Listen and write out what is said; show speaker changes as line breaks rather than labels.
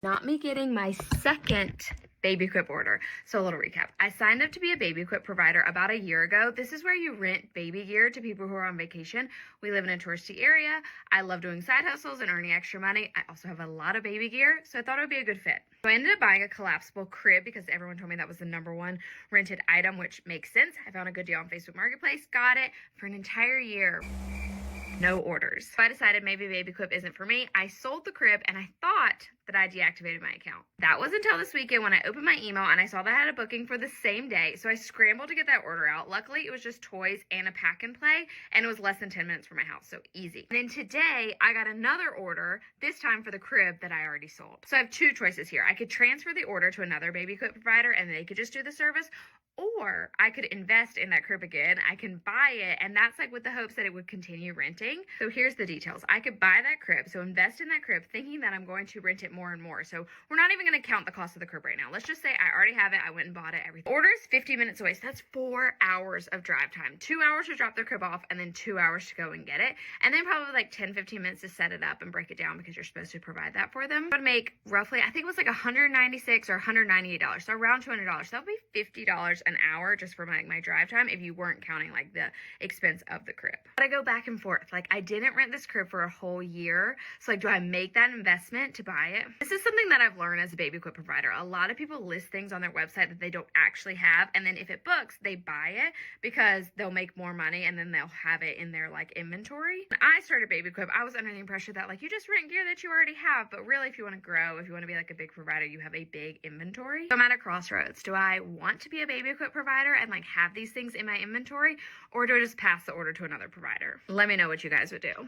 Not me getting my second babyquip order. So a little recap. I signed up to be a babyquip provider about a year ago. This is where you rent baby gear to people who are on vacation. We live in a touristy area. I love doing side hustles and earning extra money. I also have a lot of baby gear, so I thought it would be a good fit. So I ended up buying a collapsible crib because everyone told me that was the #1 rented item, which makes sense. I found a good deal on Facebook Marketplace, got it for an entire year. No orders. So I decided maybe babyquip isn't for me. I sold the crib and I thought that I deactivated my account. That was until this weekend when I opened my email and I saw that I had a booking for the same day. So I scrambled to get that order out. Luckily, it was just toys and a pack and play, and it was less than 10 minutes from my house, so easy. And then today, I got another order, this time for the crib that I already sold. So I have two choices here. I could transfer the order to another babyquip provider and they could just do the service, or I could invest in that crib again. I can buy it, and that's like with the hopes that it would continue renting. So here's the details. I could buy that crib, so invest in that crib, thinking that I'm going to rent it more and more. So we're not even going to count the cost of the crib right now. Let's just say I already have it. I went and bought it, everything. Order is 50 minutes away, so that's 4 hours of drive time. 2 hours to drop the crib off, and then 2 hours to go and get it. And then probably like 10, 15 minutes to set it up and break it down because you're supposed to provide that for them. I would make roughly, I think it was like $196 or $198, so around $200. So that would be $50 an hour just for my drive time if you weren't counting like the expense of the crib. But I go back and forth. Like, I didn't rent this crib for a whole year. So like, do I make that investment to buy it? This is something that I've learned as a babyquip provider. A lot of people list things on their website that they don't actually have. And then if it books, they buy it because they'll make more money and then they'll have it in their like inventory. When I started babyquip, I was under the impression that like you just rent gear that you already have. But really, if you want to grow, if you want to be like a big provider, you have a big inventory. So I'm at a crossroads. Do I want to be a babyquip provider and like have these things in my inventory, or do I just pass the order to another provider? Let me know what you guys would do.